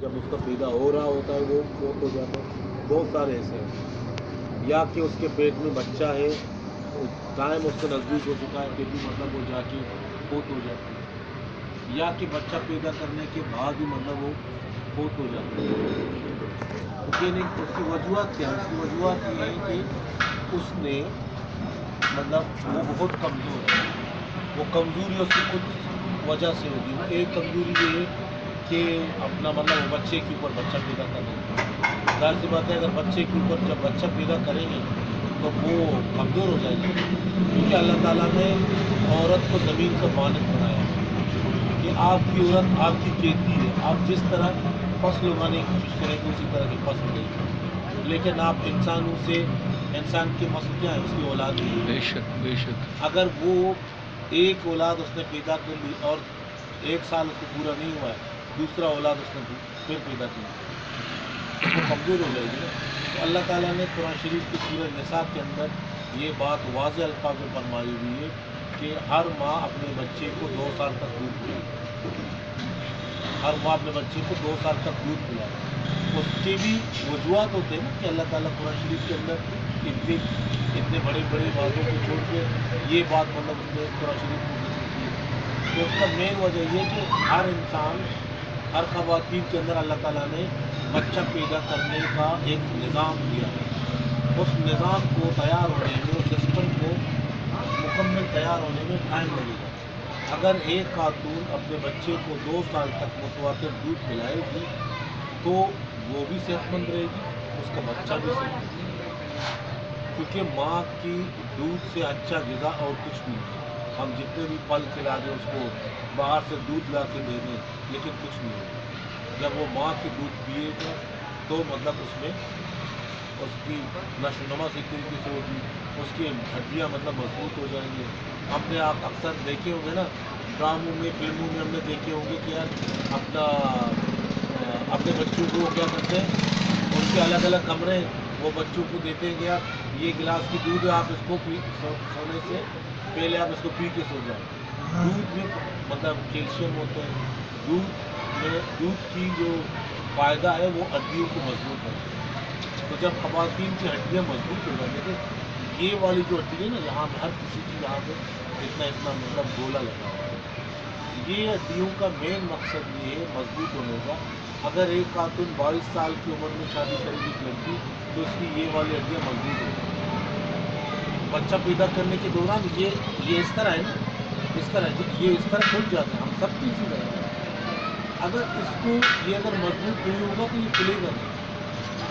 जब उसका पैदा हो रहा होता है वो फोत हो जाता है। बहुत सारे ऐसे हैं, या कि उसके पेट में बच्चा है, टाइम उसके नज़दीक हो चुका है, फिर भी मतलब वो जाके फोत हो जाती है, या कि बच्चा पैदा करने के बाद ही मतलब वो फोत हो जाती है। लेकिन उसकी वजूहत क्या है? उसकी वजूहत ये है कि उसने मतलब वो बहुत कमज़ोर है। वो कमज़ोरी उसकी कुछ वजह से होगी। एक कमज़ोरी ये है कि अपना मतलब वो बच्चे के ऊपर बच्चा पैदा करेंगे। ज़ाहिर सी बात है, अगर बच्चे के ऊपर जब बच्चा पैदा करेंगे तो वो कमज़ोर हो जाएंगे, क्योंकि अल्लाह ताला ने औरत को ज़मीन का मालिक बनाया कि आपकी औरत आपकी खेती है, आप जिस तरह फसल उगाने की कोशिश करेंगे उसी तरह की फसल देगी। लेकिन आप इंसानों से, इंसान की मसल क्या है? उसकी औलाद ही है। बेशक बेशक। अगर वो एक औलाद उसने पैदा कर ली और 1 साल उसको पूरा नहीं हुआ है, दूसरा औलाद उसने फिर पैदा की, तो वो कमज़ोर हो जाएगी ना। तो अल्लाह ताला ने कुरान शरीफ की सूरह निसा के अंदर ये बात वाज़ेह अल्फाज में फरमाई हुई है कि हर माँ अपने बच्चे को 2 साल तक दूध पिलाए। हर माँ अपने बच्चे को 2 साल तक दूध पिलाए। उसके भी वजूहत होते हैं ना कि अल्लाह ताला कुरान शरीफ के अंदर इतने बड़े बड़े बातों को छोड़ के ये बात मतलब उसने कुरान शरीफ में ज़िक्र की है। तो उसका मेन वजह ये कि हर इंसान, हर ख़वातीन के अंदर अल्लाह ताला ने बच्चा पैदा करने का एक निज़ाम दिया है। उस निज़ाम को तैयार होने में, उस सिस्टम को मुकम्मल तैयार होने में टाइम लगेगा। अगर एक खातून अपने बच्चे को 2 साल तक मुतवातिर दूध पिलाएगी तो वो भी सेहतमंद रहेगी, उसका बच्चा भी सेहतमंद रहेगा। क्योंकि माँ की दूध से अच्छा ग़िज़ा और कुछ भी नहीं है। हम जितने भी फल खिला दें उसको, बाहर से दूध ला के दे दें, लेकिन कुछ नहीं होगा। जब वो माँ की दूध पिएगा तो मतलब उसमें उसकी नशोनुमा इस तरीके से होगी, उसकी हड्डियाँ मतलब मजबूत हो जाएंगी। हमने आप अक्सर देखे होंगे ना, ड्रामों में, फिल्मों में हमने देखे होंगे कि यार अपना अपने बच्चों को वो क्या करते हैं, उनके अलग अलग कमरे हैं, वो बच्चों को देते हैं कि यार ये गिलास की दूध है, आप इसको सोने से पहले आप इसको पी के सो जाओ। दूध में मतलब कैल्शियम होता है, दूध की जो फ़ायदा है वो हड्डियों को मजबूत करता है। तो जब ख़वातीन की हड्डियाँ मजबूत हो जाती है, तो ये वाली जो हड्डी है ना, यहाँ पे हर किसी की यहाँ पे इतना इतना मतलब गोला लगा हुआ है। ये हड्डियों का मेन मकसद ये है मजबूत होने का। अगर एक खातून 22 साल की उम्र में शादी करेगी एक लड़की, तो उसकी ये वाली हड्डियाँ मजबूत हो जाएंगी। बच्चा पैदा करने के दौरान ये इस तरह है ना, इस तरह ये इस तरह खुल जाते हैं, हम सब की इसी तरह है। अगर इसको ये अगर मजबूत नहीं होगा तो ये खुलेगा नहीं।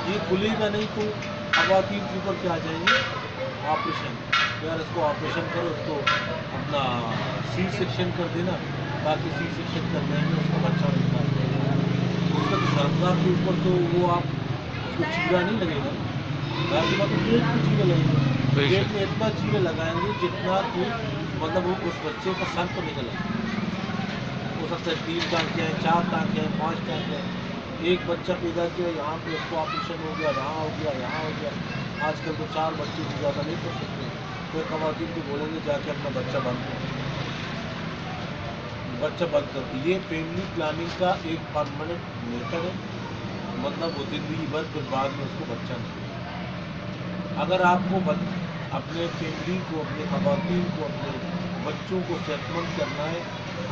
ये खुलेगा नहीं तो ख़वातीन के ऊपर क्या आ जाएंगे? ऑपरेशन। यार इसको ऑपरेशन करो, इसको अपना सी सेक्शन कर देना, ताकि सी सेक्शन करने में उसका बच्चा निकल जाए। उसका तो सरकार के ऊपर तो वो आप उसको चीरा नहीं लगेगा, बाकी बात तो पेट में चीरे लगेंगे। पेट बेशक में इतना चीरे लगाएंगे जितना कि मतलब वो उस बच्चे का सर तो निकल आए। हो सकता है 3 टाँके हैं, 4 टाँके हैं, 5 टाँके हैं। एक बच्चा पैदा किया, यहाँ पे उसको ऑपरेशन हो गया, यहाँ हो गया, यहाँ हो गया। आजकल तो 4 बच्चे से ज़्यादा नहीं कर सकते। कोई ख़वातीन को बोलेंगे जाके अपना बच्चा बंद करो, बच्चा बंद करो। ये फैमिली प्लानिंग का एक परमानेंट मेथड है, मतलब वो ज़िंदगी भर फिर बाद में उसको बच्चा नहीं। अगर आपको अपने फैमिली को, अपने ख़वातीन को, अपने बच्चों को सेटलमेंट करना है,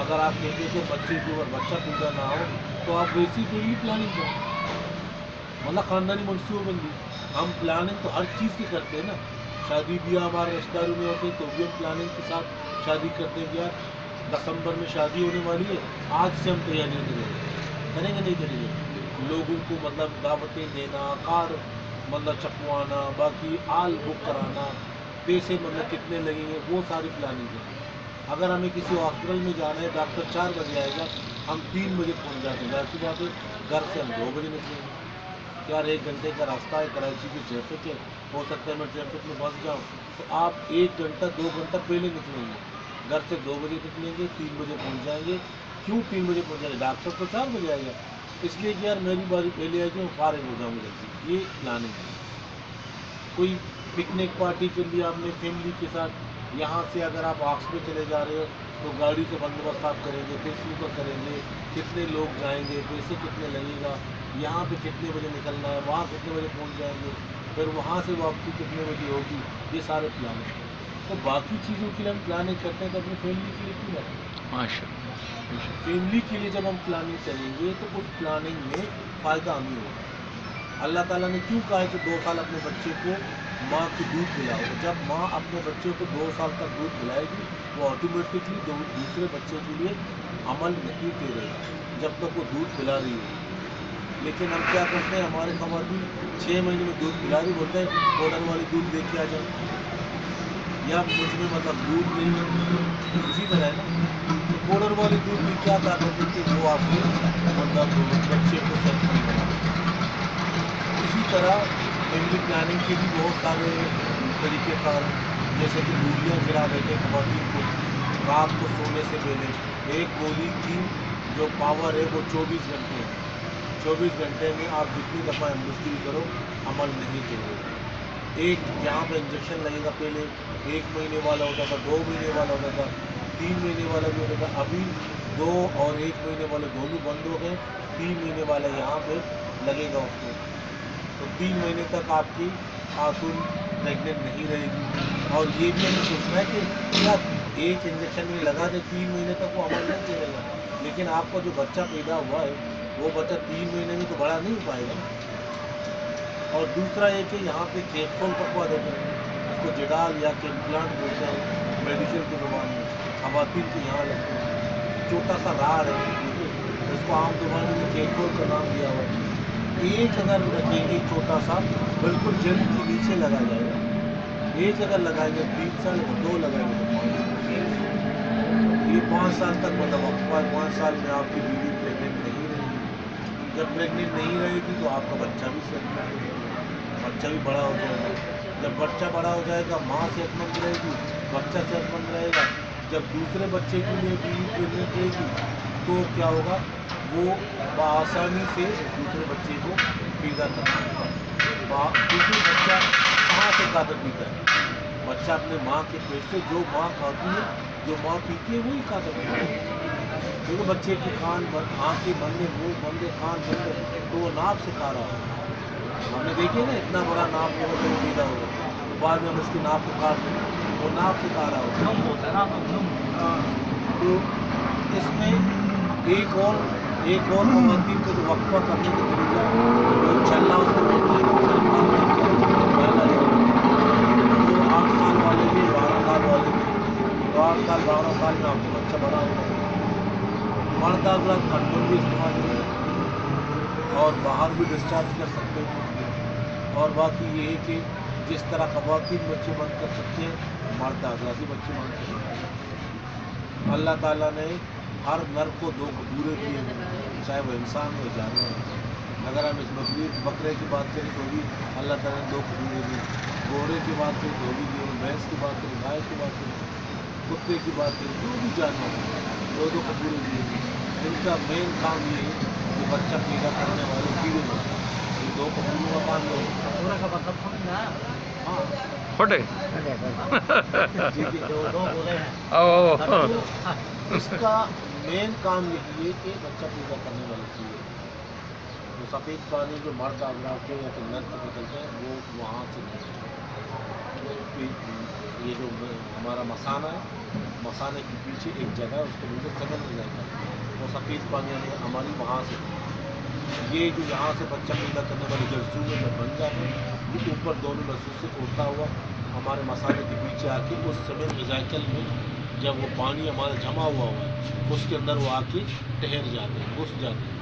अगर आप कहते हैं कि बच्चे के ऊपर बच्चा पैदा ना हो, तो आप वैसी फैमिली प्लानिंग करें, मतलब ख़ानदानी मनसूबाबंदी। हम प्लानिंग तो हर चीज़ की करते हैं ना, शादी ब्याह हमारे रिश्तेदारों में होते हैं तो भी हम प्लानिंग के साथ शादी करते हैं कि यार दिसंबर में शादी होने वाली है, आज से हम तैयारियाँ करेंगे नहीं करेंगे। लोगों को मतलब दावतें देना, कार मतलब छपवाना, बाकी आल बुक कराना, पैसे मतलब कितने लगेंगे, वो सारी प्लानिंग है। अगर हमें किसी हॉस्पिटल में जाना है, डॉक्टर 4 बजे आएगा, हम 3 बजे पहुंच जाते हैं। ज़ाहिर सी बात है घर से हम 2 बजे निकलेंगे। यार 1 घंटे का रास्ता है, कराची की ट्रैफिक है, हो सकता है मैं ट्रैफिक में फंस जाऊँ, तो आप 1 घंटा 2 घंटा पहले निकलेंगे। घर से 2 बजे निकलेंगे, 3 बजे पहुंच जाएंगे। क्यों 3 बजे पहुंच जाएंगे? डॉक्टर तो 4 बजे आएगा, इसलिए कि यार मेरी बारी पहले आएगी, मैं फारिग हो जाऊँगी जल्दी। ये प्लानिंग है। कोई पिकनिक पार्टी के लिए आपने फैमिली के साथ यहाँ से अगर आप ऑक्स पे चले जा रहे हो तो गाड़ी का बंदोबस्त आप करेंगे, पैसों का करेंगे, कितने लोग जाएंगे, पैसे कितने लगेगा, यहाँ पे कितने बजे निकलना है, वहाँ कितने बजे पहुँच जाएंगे, फिर वहाँ से वापसी कितने बजे होगी, ये सारे प्लानिंग। तो बाकी चीज़ों के लिए हम प्लानिंग करते हैं तो अपनी फैमिली के लिए क्यों करें? माशाअल्लाह। फैमिली के लिए जब हम प्लानिंग करेंगे तो उस प्लानिंग में फ़ायदा हमें होगा। अल्लाह ताला ने क्यों कहा है कि 2 साल अपने बच्चे को माँ की दूध पिलाओ? जब माँ अपने बच्चे को 2 साल तक दूध पिलाएगी वो ऑटोमेटिकली दूसरे बच्चे के लिए अमल नहीं करेगा जब तक वो दूध पिला रही हो। लेकिन हम क्या करते हैं, हमारे खवातीन 6 महीने में दूध पिला रही, बोलते हैं पाउडर वाली दूध लेके आ जाओ, या मुझ में मतलब दूध नहीं है। इसी तरह है ना, तो पाउडर वाली दूध में क्या ताकत है कि वो आपको मतलब बच्चे को सेट नहीं बना। इसी तरह फैमिली प्लानिंग के भी बहुत सारे तरीके कार, जैसे कि गोलियाँ खिला देते हैं खवातीन को रात को सोने से पहले। एक गोली की जो पावर है वो 24 घंटे है। 24 घंटे में आप जितनी दफ़ा एम्बुस्ट्री करो अमल नहीं करोगे। एक जहाँ पे इंजेक्शन लगेगा पहले 1 महीने वाला होता था, 2 महीने वाला होता था, 3 महीने वाला भी होता था। अभी 2 और 1 महीने वाले दोनों बंद हो गए। 3 महीने वाला यहाँ पे लगेगा उसको। तो 3 महीने तक आपकी खातून प्रेगनेंट नहीं रहेगी। और ये भी हमें सोचना है कि क्या एक इंजेक्शन में लगा दे 3 महीने तक वो अमल नहीं करेगा, लेकिन आपका जो बच्चा पैदा हुआ है वो बच्चा 3 महीने में तो बड़ा नहीं हो पाएगा। और दूसरा ये कि यहाँ पे कैप्सूल पकवा देते हैं, उसको जिडाल या इम्प्लांट बोलते हैं मेडिकल की जुबान में, खवातीन के यहाँ लगते हैं। छोटा सा राड है, उसको आम जुबान में कैप्सूल का नाम दिया हुआ है। एक अगर रखेंगे छोटा सा बिल्कुल जल्द के नीचे लगा जाएगा। एक अगर लगाएंगे 3 साल, 2 लगाएंगे तो 5 साल। ये 5 साल तक मतलब आपके 5 साल में आपकी बीवी प्रेगनेंट नहीं रहेगी। जब प्रेगनेंट नहीं रहेगी तो आपका बच्चा भी सेहतमंद रहेगा, बच्चा भी बड़ा हो जाएगा। जब बच्चा बड़ा हो जाएगा माँ सेहतमंद रहेगी, बच्चा सेहतमंद रहेगा। जब दूसरे बच्चे के लिए बीवी प्रेगनेंट रहेगी तो क्या होगा, वो बआसानी से दूसरे बच्चे को पैदा कर सकता है। क्योंकि बच्चा कहाँ से ताकत पीता है? बच्चा अपने माँ के पेट से जो माँ खाती है, जो माँ पीती है वही ताकत पीता है। क्योंकि बच्चे की आँखें बंद है, मुँह बंद है, कान बंद है, तो वो नाप से खा रहा है। हमने देखिए ना, इतना बड़ा नाप जो है पैदा होगा तो बाद में हम उसकी नाप को काट दें, वो नाप से खा रहा होता है। तो इसमें एक और खवातीन को जो वक्फा करने के तरीका वो चलना उसको बोलते हैं। चलना तो 8 साल वाले भी, 12 साल वाले भी, तो 8 साल 12 साल में आपको बच्चा बड़ा होगा। मर्द अगर कंडोम भी इस्तेमाल करें और बाहर भी डिस्चार्ज कर सकते हैं। और बाकी ये है कि जिस तरह खवातीन बच्चे बंद कर सकते हैं, मर्द अगला भी बच्चे बंद कर सकते हैं। अल्लाह ताला ने हर नर को 2 कबूरे दिए हैं, चाहे वो इंसान हो जानवर हो। अगर हम इस बकरे की बात करें तो भी अल्लाह ताला ने 2 कबूरे दिए, घोड़े की बात करें तो भी दिए, भैंस की बात करें, गाय की बात करें, कुत्ते की बात करें, जो भी जानवर हो 2 कबूरे दिए। इनका मेन काम ये है कि बच्चा पैदा करने वाले कीड़े होते हैं, ये 2 कबूरों का काम ये है। हाँ फटे जी, 2 बोले हैं। ओ इसका मेन काम यही है कि बच्चा पैदा करने वाले कीड़े, जो सफ़ेद पानी जो मर्द आगरा के या फिर नर से निकलते हैं वो वहाँ से निकलते हैं। ये जो हमारा मसाना है, मसाने के पीछे एक जगह है, उसको बोलते सेवन हो जाएगा, वो सफ़ेद पानी हमारी वहाँ से। ये जो यहाँ से बच्चा पैदा करने वाले जर्सू में बन जाते हैं, ये ऊपर दोनों नसों से उड़ता हुआ हमारे मसाले के पीछे आके उस सेवन रिसाइकल में जब वो पानी हमारा जमा हुआ है उसके अंदर वो आके ठहर जाते हैं, घुस जाते हैं।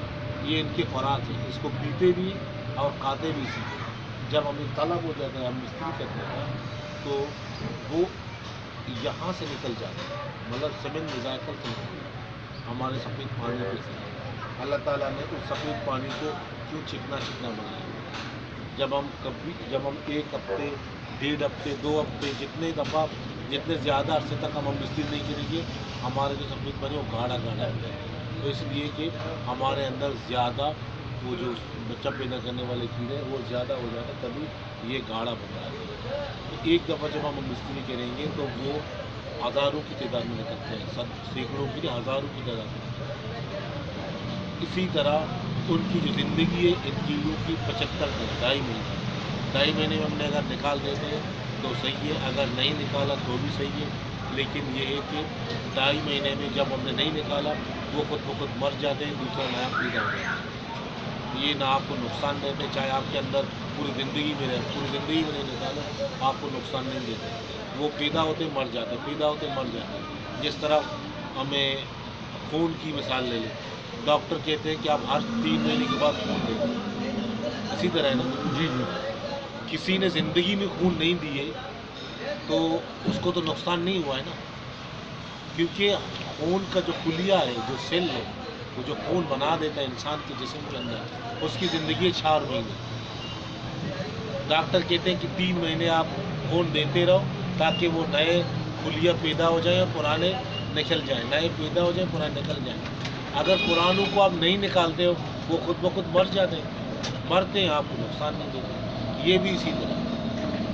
ये इनके खुराक है, इसको पीते भी और खाते भी इसी को। जब हमें तलब हो जाता है, हम मिस्त्री करते हैं तो वो यहाँ से निकल जाते हैं, मतलब सेवन रिसाइकल से निकलते हैं हमारे सफ़ेद पानी के से। अल्लाह ताला ने उस सफ़ेद पानी को क्यों चिकना चिकना बनाया। जब हम 1 हफ्ते, 1.5 हफ्ते, 2 हफ्ते, जितने ज़्यादा अरसे तक हम मिस्त्री नहीं करेंगे, हमारे जो सफ़ेद पानी वो गाढ़ा गाढ़ा हो जाएगा। तो इसलिए कि हमारे अंदर ज़्यादा वो जो बच्चा पैदा करने वाले कीड़े वो ज़्यादा हो जाएगा, तभी ये गाढ़ा बन रहा है। तो एक दफ़ा जब हम मिस्त्री करेंगे तो वो हज़ारों की तादाद में निकलते हैं, सैकड़ों की, हज़ारों की तादाद में। इसी तरह उनकी जो ज़िंदगी है इन कीड़ों की 75 दिन, 2.5 महीने में हमने अगर निकाल देते हैं तो सही है, अगर नहीं निकाला तो भी सही है। लेकिन ये है कि 2.5 महीने में जब हमने नहीं निकाला वो खुद ब खुद मर जाते हैं, दूसरा नया पैदा हो जाता है। ये ना आपको नुकसान देते, चाहे आपके अंदर पूरी ज़िंदगी में रहे, पूरी ज़िंदगी में नहीं निकाला आपको नुकसान नहीं देते। वो पैदा होते मर जाते, पैदा होते मर जाते। जिस तरह हमें खून की मिसाल ले लें, डॉक्टर कहते हैं कि आप हर 3 महीने के बाद खून दें, इसी तरह है ना। जी जी। किसी ने ज़िंदगी में खून नहीं दिए तो उसको तो नुकसान नहीं हुआ है ना, क्योंकि खून का जो खुलिया है, जो सेल है, वो जो खून बना देता है इंसान के जिस्म के अंदर, उसकी ज़िंदगी है 4 महीने। डॉक्टर कहते हैं कि 3 महीने आप खून देते रहो ताकि वो नए खुलिया पैदा हो जाए और पुराने निकल जाएं, नए पैदा हो जाए पुराने निकल जाएं। अगर पुरानों को आप नहीं निकालते हो वो खुद ब खुद मर जाते हैं, मरते हैं, आपको नुकसान नहीं देते। ये भी इसी तरह।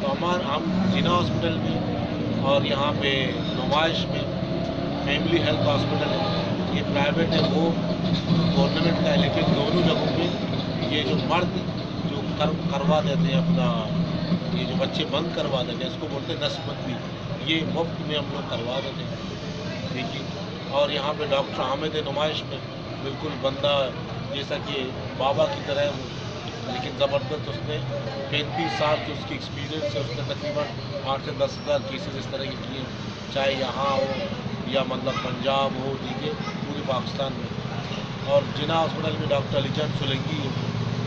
तो हम जिना हॉस्पिटल में और यहाँ पे नुमाइश में फैमिली हेल्थ हॉस्पिटल है, ये प्राइवेट है वो गवर्नमेंट का है, लेकिन दोनों जगहों पे ये जो मर्द जो करवा देते हैं अपना, ये जो बच्चे बंद करवा देते हैं, इसको बोलते हैं नस्बंदी, ये मुफ्त में हम लोग करवा देते हैं, ठीक है। और यहाँ पे डॉक्टर हामिद है नुमाइश में, बिल्कुल बंदा जैसा कि बाबा की तरह है वो, लेकिन ज़बरदस्त। उसने 35 साल की उसकी एक्सपीरियंस है, उसने तकरीबन 8 से 10 हज़ार केसेस इस तरह के किए, चाहे यहाँ हो या मतलब पंजाब हो, ठीक है, पूरे पाकिस्तान में। और जिना हॉस्पिटल में डॉक्टर अलीजान सोलंकी है,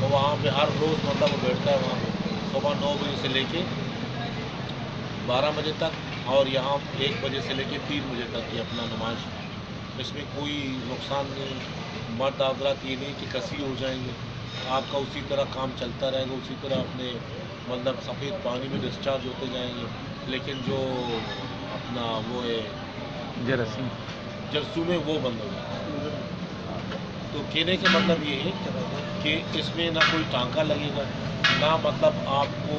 तो वहाँ पे हर रोज़ मतलब वो बैठता है वहाँ पे सुबह 9 बजे से लेके 12 बजे तक, और यहाँ 1 बजे से लेके 3 बजे तक ये अपना नुमाइश। इसमें कोई नुकसान नहीं, मर्द हज़रात ये नहीं कि कसी हो जाएंगे, आपका उसी तरह काम चलता रहेगा, उसी तरह अपने मतलब सफ़ेद पानी में डिस्चार्ज होते जाएंगे। लेकिन जो अपना वो है जरासीम जरसूम है वो बंद हो जाए। तो कहने का मतलब ये है कि इसमें ना कोई टांका लगेगा, ना मतलब आपको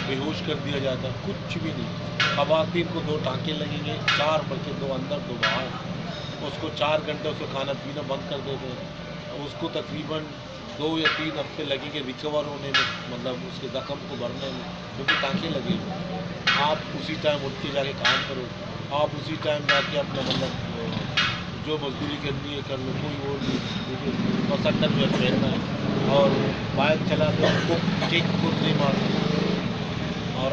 बेहोश कर दिया जाता, कुछ भी नहीं। ख़वातीन को 2 टांके लगेंगे, 4 बल्कि 2 अंदर 2 बाहर। उसको 4 घंटे उसको खाना पीना बंद कर देते हैं, उसको तकरीबन 2 या 3 हफ्ते लगेंगे रिकवर होने में, मतलब उसके ज़ख्म को भरने में, क्योंकि टाँके लगेंगे। आप उसी टाइम उठ के जाके काम करो, आप उसी टाइम जाके अपना मतलब जो मजदूरी करनी है कर लो, कोई वो नहीं, ठीक है। और संडल में पहनना है, और बाइक चलाते आपको किक खुद नहीं मारना। और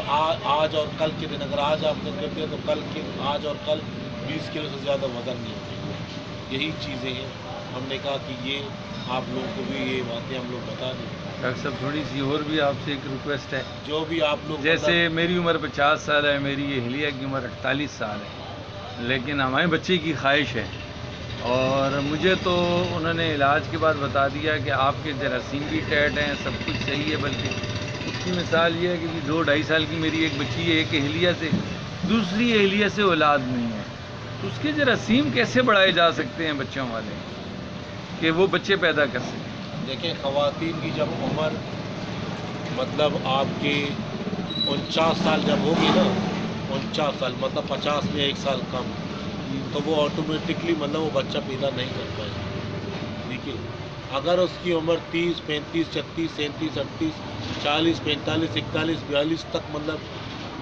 आज और कल के दिन अगर आज आपने कर दिया तो कल के आज और कल 20 किलो से ज़्यादा वज़न नहीं होगा। यही चीज़ें हैं, हमने कहा कि ये आप लोगों को भी ये बातें हम लोग बता दें। डॉक्टर साहब थोड़ी सी और भी आपसे एक रिक्वेस्ट है, जो भी आप लोग जैसे मेरी उम्र 50 साल है, मेरी अहलिया की उम्र 48 साल है, लेकिन हमारे बच्चे की ख्वाहिश है, और मुझे तो उन्होंने इलाज के बाद बता दिया कि आपके जरासीम भी टैट हैं, सब कुछ सही है, बल्कि उसकी मिसाल ये है कि 2-2.5 साल की मेरी एक बच्ची है, एक अहलिया से, दूसरी अहलिया से औलाद नहीं है, तो उसके जरासीम कैसे बढ़ाए जा सकते हैं बच्चों वाले कि वो बच्चे पैदा कर सकें? देखें, ख़वातीन की जब उम्र मतलब आपके 49 साल जब होगी ना, 49 साल मतलब 50 में 1 साल कम, तो वो ऑटोमेटिकली मतलब वो बच्चा पैदा नहीं कर पाएगा, ठीक है। अगर उसकी उम्र 30, 35, 36, 37, 38, 40, 45, 41, 42 तक मतलब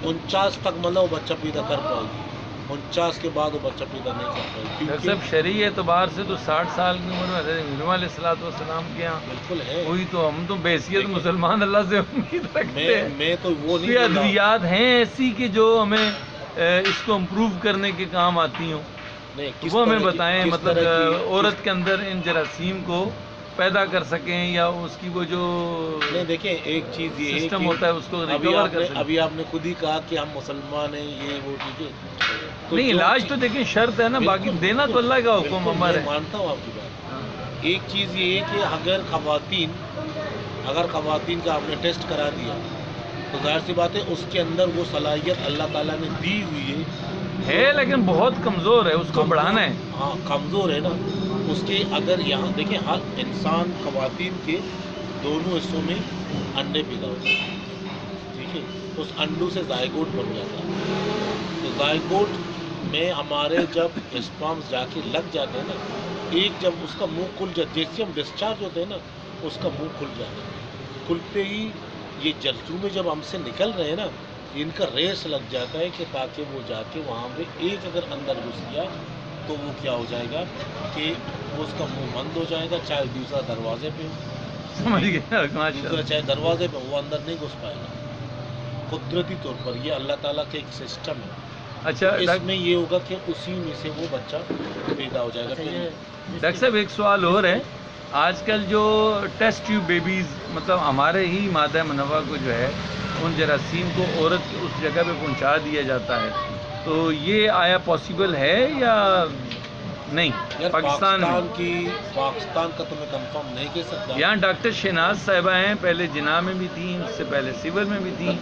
49 तक मतलब वो बच्चा पैदा कर पाएगी, 49 के बाद वो बच्चा पैदा नहीं कर पाएगी, डॉक्टर क्योंकि साहब शरई एतबार से तो 60 साल की उम्र में हज़रत इब्राहीम अलैहिस्सलाम के यहाँ, बिल्कुल है। वही तो हम तो behसियत मुसलमान अल्लाह से उम्मीद रखते हैं। मैं तो वो नहीं कोई बोल रहा। अद्वियात हैं ऐसी कि जो हमें इसको इम्प्रूव करने के काम आती हों, नहीं, तो किस वो हमें तरह की- बताएं, किस मतलब तरह की- औरत के अंदर इन जरासीम को पैदा कर सकें, या उसकी वो जो नहीं, देखिए एक चीज़ ये है सिस्टम कि होता है उसको रिकवर कर सकें। अभी आपने खुद ही कहा कि हम मुसलमान हैं, ये वो, ठीक है। तो नहीं, जो इलाज चीज़- तो देखें शर्त है ना, बाकी बिल्कुल, देना तो बिल्कुल, अल्लाह का हुक्म बिल्कुल, अमर मैं है। मानता हूँ आपकी बात। एक चीज़ ये है कि अगर ख़वातीन का आपने टेस्ट करा दिया तो जाहिर सी बात है उसके अंदर वो सलाहियत अल्लाह ताला ने दी हुई है, लेकिन बहुत कमज़ोर है, उसको बढ़ाना है। हाँ, कमज़ोर है ना उसके। अगर यहाँ देखिए, हर इंसान ख़वातीन के दोनों हिस्सों में अंडे पैदा होते हैं, ठीक है। उस अंडों से जायगोट बन जाता है, तो जायगोट میں ہمارے جب اسپامس جا کے لگ جاتے ہیں نا، ایک جب اس کا منہ کھل جاتا، جیسے ہم ڈسچارج ہوتے ہیں نا، اس کا منہ کھل جاتا ہے، کھلتے ہی یہ جرثومے جب ہم سے نکل رہے ہیں نا، ان کا ریس لگ جاتا ہے کہ تاکہ وہ جا کے وہاں پہ ایک اگر اندر گھس گیا تو وہ کیا ہو جائے گا کہ اس کا منہ بند ہو جائے گا، چاہے دوسرا دروازے پہ ہو، سمجھ گیا ماشاء دوسرا اللہ. چاہے دروازے پہ وہ اندر نہیں گھس پائے گا. قدرتی طور پر یہ اللہ تعالیٰ کا ایک سسٹم ہے. اچھا تو اس میں یہ ہوگا کہ اسی میں سے وہ بچہ پیدا ہو جائے گا. ڈاکٹر صاحب ایک سوال اور ہے، آج کل جو ٹیسٹ ٹیوب بیبیز مطلب ہمارے ہی مادہ منوع کو جو ہے ان جراثیم کو عورت کی اس جگہ پہ پہنچا دیا جاتا ہے، تو یہ آیا پاسبل ہے یا نہیں یار پاکستان میں؟ پاکستان کا تو میں کنفرم نہیں کہہ سکتا. یہاں ڈاکٹر شہناز صاحبہ ہیں، پہلے جناح میں بھی تھیں، اس سے پہلے سول میں بھی تھیں،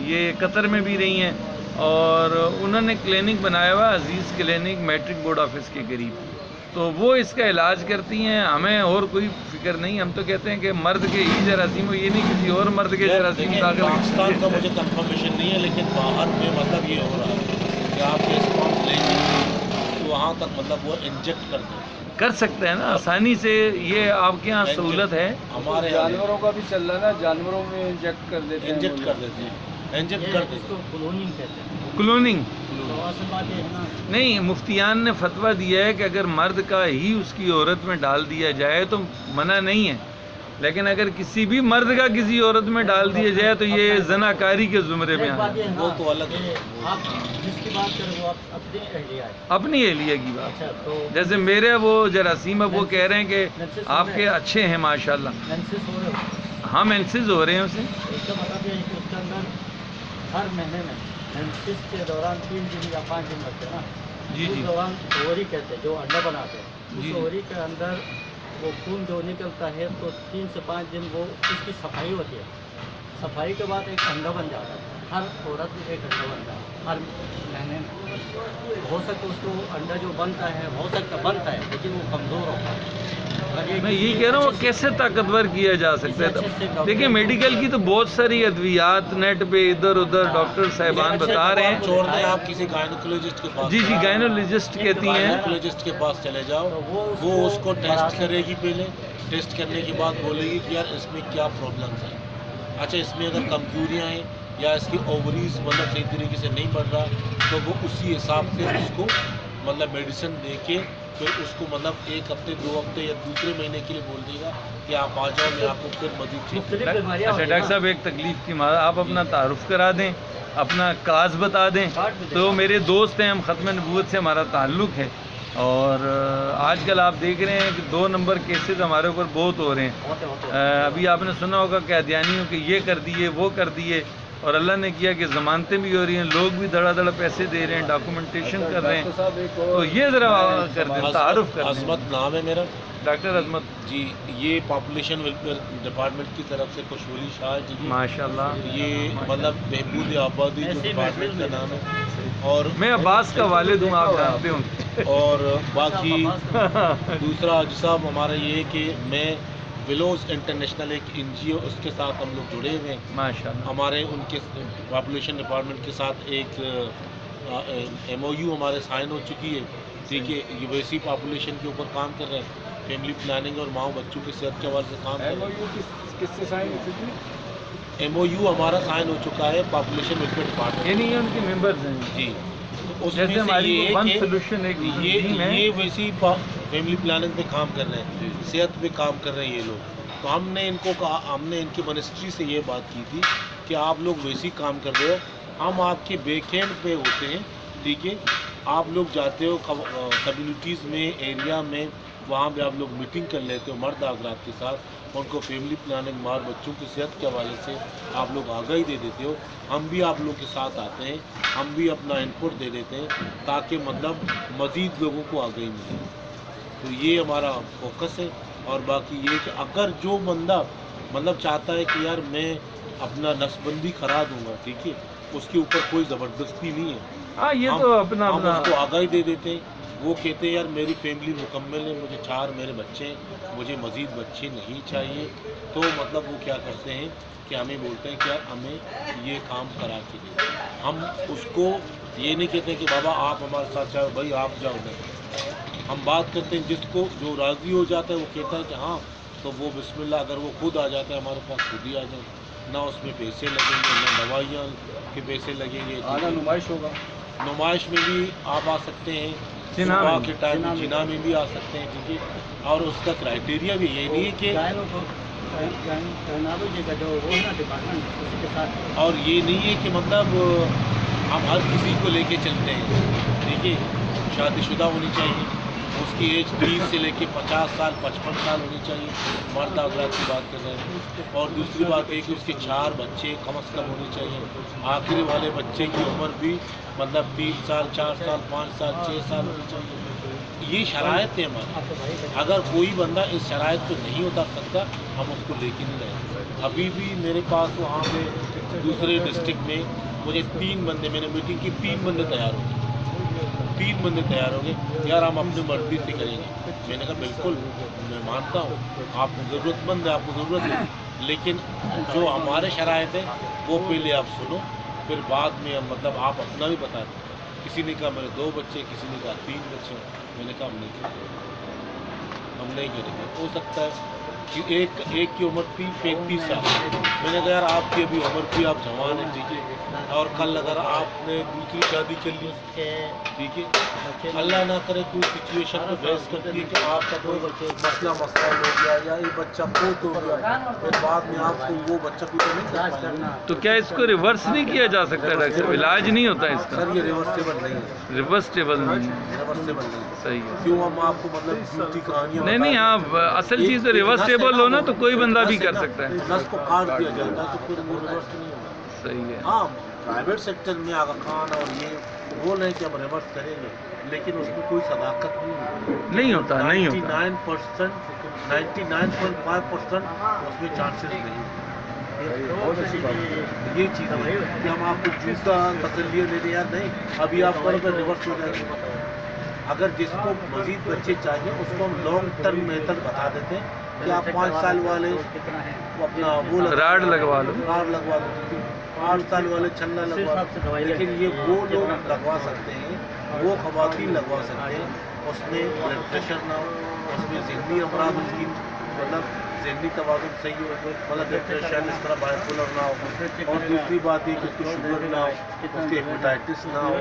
یہ قطر میں بھی رہی ہیں، اور انہوں نے کلینک بنایا ہوا عزیز کلینک میٹرک بورڈ آفس کے قریب، تو وہ اس کا علاج کرتی ہیں. ہمیں اور کوئی فکر نہیں، ہم تو کہتے ہیں کہ مرد کے ہی جراثیم ہو، یہ نہیں کسی اور مرد کے جراثیم داخل. پاکستان کا مجھے کنفرمیشن نہیں ہے، لیکن باہر میں مطلب یہ ہو رہا ہے کہ آپ کے اسپام لیں گے تو وہاں تک مطلب وہ انجیکٹ کر دیں. کر سکتے ہیں نا آسانی سے، یہ آپ کے یہاں سہولت ہے. ہمارے جانوروں کا بھی چل رہا ہے نا، جانوروں میں انجیکٹ کر دیتے ہیں، انجیکٹ کر دیتے ہیں، انجیکٹ کر دیتے ہیں. کلوننگ نہیں، مفتیان نے فتویٰ دیا ہے کہ اگر مرد کا ہی اس کی عورت میں ڈال دیا جائے تو منع نہیں ہے، لیکن اگر کسی بھی مرد کا کسی عورت میں ڈال دیا جائے تو یہ زناکاری کے زمرے میں آئے. وہ تو الگ ہے. آپ جس کی بات کریں وہ اپنی اہلیہ ہے. اپنی اہلیہ کی بات، اچھا تو جیسے میرے وہ جراثیم اب وہ کہہ رہے ہیں کہ آپ کے اچھے ہیں ماشاءاللہ. مینسس ہو رہے ہو، ہاں مینسز ہو رہے ہیں اسے. اس کا مطلب یہ ہے کہ اس کے اندر ہر مہینے میں مینسس کے دوران 3 دن یا 5 دن لگتے ہیں نا، جی اس جی دوران اووری کہتے ہیں جو انڈا بناتے ہیں، جی. اس اووری کے اندر وہ خون جو نکلتا ہے تو 3 سے 5 دن وہ اس کی صفائی ہوتی ہے. صفائی کے بعد ایک انڈا بن جاتا ہے، ہر عورت میں ایک انڈا بنتا ہے ہر مہینے میں. ہو سکتا اس کو انڈا جو بنتا ہے ہو سکتا بنتا ہے لیکن وہ کمزور ہوتا ہے. میں یہی کہہ رہا ہوں وہ کیسے طاقتور کیا جا سکتا ہے. دیکھیں میڈیکل کی تو بہت ساری ادویات نیٹ پہ ادھر ادھر ڈاکٹر صاحبان بتا رہے ہیں. چھوڑ دیں، آپ کسی گائنیکولوجسٹ کے پاس، جی جی گائنولوجسٹ کہتی ہیں، گائنیکولوجسٹ کے پاس چلے جاؤ، وہ اس کو ٹیسٹ کرے گی. پہلے ٹیسٹ کرنے کے بعد بولے گی کہ یار اس میں کیا پرابلمس ہیں. اچھا اس میں اگر کمزوریاں ہیں یا اس کی اووریز مطلب صحیح طریقے سے نہیں بڑھ رہا تو وہ اسی حساب سے اس کو مطلب میڈیسن دے کے پھر اس کو مطلب 1 ہفتے 2 ہفتے یا دوسرے مہینے کے لیے بول دے گا کہ آپ آ جاؤ، میں آپ کو پھر مزید چیز. مختلف بیماریاں اچھا ڈاکٹر صاحب ایک تکلیف کی مارا آپ اپنا تعارف کرا دیں، اپنا کاز بتا دیں. تو میرے دوست ہیں، ہم ختم نبوت سے ہمارا تعلق ہے، اور آج کل آپ دیکھ رہے ہیں کہ 2 نمبر کیسز ہمارے اوپر بہت ہو رہے ہیں. ابھی آپ نے سنا ہوگا کہ قادیانیوں کے یہ کر دیے وہ کر دیے، اور اللہ نے کیا کہ ضمانتیں بھی ہو رہی ہیں، لوگ بھی دڑا دڑا پیسے دے رہے ہیں، ڈاکومنٹیشن کر رہے ہیں. تو یہ ذرا کر دیں، تعارف کر دیں. عظمت نام ہے میرا. ڈاکٹر عظمت جی یہ پاپولیشن ویلفیئر ڈپارٹمنٹ کی طرف سے خوشبولی شاہ جی، ماشاء اللہ. یہ مطلب بہبود آبادی جو ڈپارٹمنٹ کا نام ہے. اور میں عباس کا والد ہوں، آپ جانتے ہوں. اور باقی دوسرا حاجی صاحب ہمارا یہ ہے کہ میں ولوز انٹرنیشنل ایک NGO اس کے ساتھ ہم لوگ جڑے ہوئے ہیں. ماشاء اللہ. ہمارے ان کے پاپولیشن ڈپارٹمنٹ کے ساتھ ایک MOU ہمارے سائن ہو چکی ہے. ٹھیک ہے، یہ ویسی پاپولیشن کے اوپر کام کر رہے ہیں، فیملی پلاننگ اور ماؤں بچوں کی صحت کے حوالے سے کام کر رہے ہیں. کس سے سائن ہو چکی ہے؟ MOU ہمارا سائن ہو چکا ہے پاپولیشن ویلفیئر ڈپارٹمنٹ. یعنی یہ ان کے ممبرز ہیں. جی اس میں جیسے سے ہماری یہ ون ہے کہ سولوشن ایک ٹیم ہے. یہ ویسی فیملی پلاننگ پہ کام کر رہے ہیں، صحت پہ کام کر رہے ہیں یہ لوگ. تو ہم نے ان کو کہا، ہم نے ان کی منسٹری سے یہ بات کی تھی کہ آپ لوگ ویسی کام کر رہے ہو، ہم آپ کے بیک ہینڈ پہ ہوتے ہیں. ٹھیک ہے، آپ لوگ جاتے ہو کمیونٹیز میں، ایریا میں، وہاں پہ آپ لوگ میٹنگ کر لیتے ہو مرد حضرات کے ساتھ، ان کو فیملی پلاننگ ماں بچوں کی صحت کے حوالے سے آپ لوگ آگاہی دے دیتے ہو. ہم بھی آپ لوگ کے ساتھ آتے ہیں، ہم بھی اپنا انپٹ دے دیتے ہیں تاکہ مطلب مزید لوگوں کو آگاہی ملے. تو یہ ہمارا فوکس ہے. اور باقی یہ کہ اگر جو بندہ مطلب چاہتا ہے کہ یار میں اپنا نسل بندی کرا دوں گا، ٹھیک ہے، اس کے اوپر کوئی زبردستی نہیں ہے. ہاں یہ تو اپنا ہم اپنا اس کو آگاہی دے دیتے ہیں. وہ کہتے ہیں یار میری فیملی مکمل ہے، مجھے 4 میرے بچے ہیں، مجھے مزید بچے نہیں چاہیے، تو مطلب وہ کیا کرتے ہیں کہ ہمیں بولتے ہیں کہ ہمیں یہ کام کرا کے دیں. ہم اس کو یہ نہیں کہتے کہ بابا آپ ہمارے ساتھ جاؤ، بھائی آپ جاؤ، نہیں. ہم بات کرتے ہیں جس کو جو راضی ہو جاتا ہے وہ کہتا ہے کہ ہاں تو وہ بسم اللہ، اگر وہ خود آ جاتا ہے ہمارے پاس خود ہی آ جائے، نہ اس میں پیسے لگیں گے، نہ دوائیاں کے پیسے لگیں گے. آنا نمائش ہوگا. نمائش میں بھی آپ آ سکتے ہیں، جناح صبح میں. کے ٹائم جناح میں بھی آ سکتے ہیں، ٹھیک ہے. اور اس کا کرائٹیریا بھی یہ نہیں ہے کہ ٹیکنالوجی کا جو وہ ہے نا ڈپارٹمنٹ، اسی کے ساتھ. اور یہ نہیں ہے کہ مطلب ہم ہر کسی کو لے کے چلتے ہیں. دیکھیے شادی شدہ ہونی چاہیے، اس کی ایج 30 سے لے کے 50 سال 55 سال ہونی چاہیے، مرد حضرات کی بات کر رہے ہیں. اور دوسری بات یہ کہ اس کے 4 بچے کم از کم ہونے چاہیے. آخری والے بچے کی عمر بھی مطلب 3 سال 4 سال 5 سال 6 سال ہونی چاہیے. یہ شرائط ہے ہماری. اگر کوئی بندہ اس شرائط پہ نہیں اتر سکتا ہم اس کو لے کے نہیں رہے. ابھی بھی میرے پاس وہاں پہ دوسرے ڈسٹرکٹ میں مجھے 3 بندے، میں نے میٹنگ کی، 3 بندے تیار ہو گئے. 3 بندے تیار ہو گئے، یار ہم اپنی مرضی سے کریں گے. میں نے کہا بالکل میں مانتا ہوں آپ ضرورت مند ہے، آپ کو ضرورت ہے، لیکن جو ہمارے شرائط ہے وہ پہلے آپ سنو، پھر بعد میں مطلب آپ اپنا بھی بتا دیں. کسی نے کہا میرے 2 بچے، کسی نے کہا 3 بچے. میں نے کہا ہم نہیں کریں گے، ہم نہیں کریں گے. ہو سکتا ہے کہ ایک کی عمر 35 سال. میں نے کہا یار آپ کی ابھی عمر بھی آپ جوان ہیں، ٹھیک ہے، اور کل اگر آپ نے دوسری شادی کر لی، ٹھیک ہے، اللہ نہ کرے کوئی سچویشن پہ بحث کرتی ہے کہ آپ کا کوئی مسئلہ مسائل ہو گیا یا یہ بچہ فوت ہو گیا، پھر بعد میں آپ کو وہ بچہ کو تو نہیں کر پائیں گے. تو کیا اس کو ریورس نہیں کیا جا سکتا ڈاکٹر صاحب؟ علاج نہیں ہوتا اس کا؟ سر یہ ریورسیبل نہیں ہے، ریورسیبل نہیں ہے. ریورسیبل نہیں ہے. صحیح ہے. کیوں ہم آپ کو مطلب جھوٹی کہانیاں نہیں نہیں، ہاں اصل چیز تو ریورسیبل ہو نا تو کوئی بندہ بھی کر سکتا ہے. نس کو کاٹ دیا جاتا ہے تو پھر وہ ریورس نہیں ہوگا. صحیح ہے. ہاں پرائیویٹ سیکٹر میں آغا خان اور یہ بول رہے ہیں کہ ہم ریورس کریں گے، لیکن اس میں کوئی صداقت نہیں ہوتا. 99% 99.5% اس میں چانسز نہیں. بہت اچھی بات ہے. یہ چیز ہے کہ ہم آپ کو جھوٹا تسلیہ دے دیں، یار نہیں ابھی آپ کرو تو ریورس ہو جائے گا. اگر جس کو مزید بچے چاہیے اس کو ہم لانگ ٹرم میتھڈ بتا دیتے ہیں کہ آپ 5 سال والے اپنا وہ راڈ لگوا لو، راڈ لگوا دو، 8 سال والے چھلنا لگوا دو. لیکن یہ وہ لوگ لگوا سکتے ہیں، وہ خواتین لگوا سکتے ہیں، اس میں بلڈ پریشر نہ ہو، اس میں ذہنی امراض، اس کی مطلب ذہنی توازن صحیح ہو، مطلب ڈپریشن اس طرح بائی پولر نہ ہو. اور دوسری بات یہ کہ اس کو شوگر نہ ہو، اس کی ہیپیٹائٹس نہ ہو،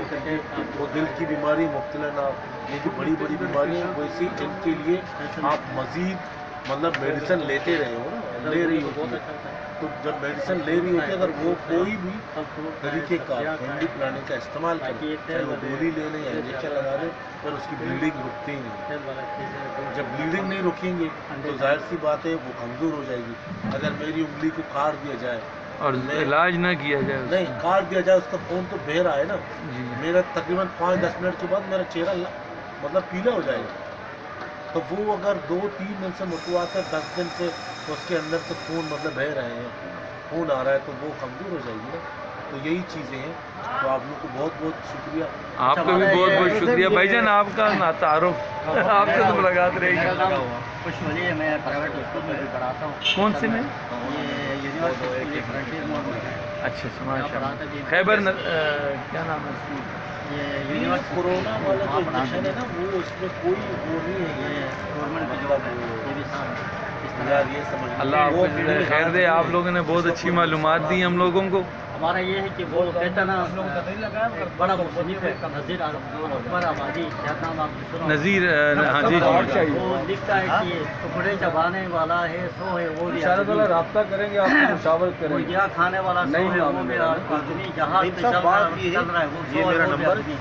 وہ دل کی بیماری مبتلا نہ ہو. یہ جو بڑی بڑی بیماریاں ہیں ویسی ان کے لیے آپ مزید مطلب میڈیسن لیتے رہے ہو نا، لے رہی ہوتی ہے. تو جب میڈیسن لے رہی ہوتی ہے اگر وہ کوئی بھی طریقے کا فیملی پلاننگ کا استعمال کرے، چاہے وہ گولی لے لیں یا انجیکشن لگا لیں، پھر اس کی بلیڈنگ رکتی ہی نہیں. جب بلیڈنگ نہیں رکیں گے تو ظاہر سی بات ہے وہ کمزور ہو جائے گی. اگر میری انگلی کو کاٹ دیا جائے اور علاج نہ کیا جائے اس نہیں، کاٹ دیا جائے، اس کا خون تو بہہ رہا ہے نا، جی. میرا تقریباً 5-10 منٹ کے بعد میرا چہرہ مطلب پیلا ہو جائے گا. تو وہ اگر 2-3 دن سے متوات ہے، 10 دن سے اس کے اندر سے خون مطلب بہہ رہے ہیں، خون آ رہا ہے، تو وہ کمزور ہو جائے گی نا. تو یہی چیزیں ہیں. تو آپ لوگ کو بہت بہت شکریہ. آپ کا بھی بہت بہت شکریہ بھائی جان. آپ کا تعارف آپ سے تو ملاقات رہے گی. خوش ولی ہے، میں پرائیویٹ اسکول میں بھی پڑھاتا ہوں. کون سے میں؟ یہ یونیورسٹی فرنٹیئر میں. اچھا ماشاء اللہ. خیبر کیا نام ہے اس کی؟ یہ یونیورسٹی کورونا والا جو انجیکشن ہے نا وہ اس میں کوئی وہ نہیں ہے. یہ گورنمنٹ کی جاب ہے، یہ بھی یار یہ سمجھ اللہ آپ کو خیر دے. آپ لوگوں نے بہت اچھی معلومات دی ہم لوگوں کو. ہمارا یہ ہے کہ وہ کہتا نا بڑا مصنف ہے نذیر اکبر آبادی، شاید نام آپ نے سنا. نذیر ہاں جی جی. وہ لکھتا ہے کہ ٹکڑے چبانے والا ہے سو ہے وہ بھی اشارت والا رابطہ کریں گے، آپ کو مشاورت کریں گے. مرغیاں کھانے والا سو ہے وہ بھی آدمی، جہاز پہ چل رہا ہے وہ سو ہے وہ بھی آدمی.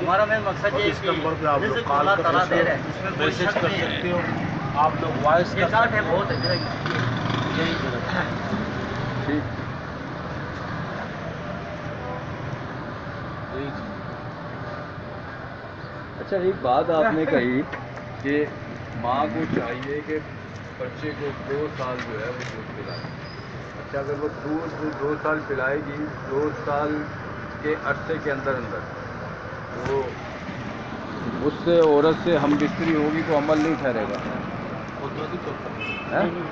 ہمارا مین مقصد یہ اس نمبر پہ ہے آپ کہ لوگ رزق کال اللہ تعالیٰ دے رہے کر ہیں، اس میں کوئی میسج شک کر نہیں سکتے ہے. ہو. آپ لوگ وائس یہ کارڈ ہے بہت ہے. یہی کریں. ٹھیک. اچھا ایک بات آپ نے کہی کہ ماں کو چاہیے کہ بچے کو 2 سال جو ہے وہ دودھ پلائے. اچھا اگر وہ دودھ 2 سال پلائے گی، 2 سال کے عرصے کے اندر تو اس سے عورت سے ہم بستری ہوگی تو عمل نہیں ٹھہرے گا. وہ ہیں؟ نہیں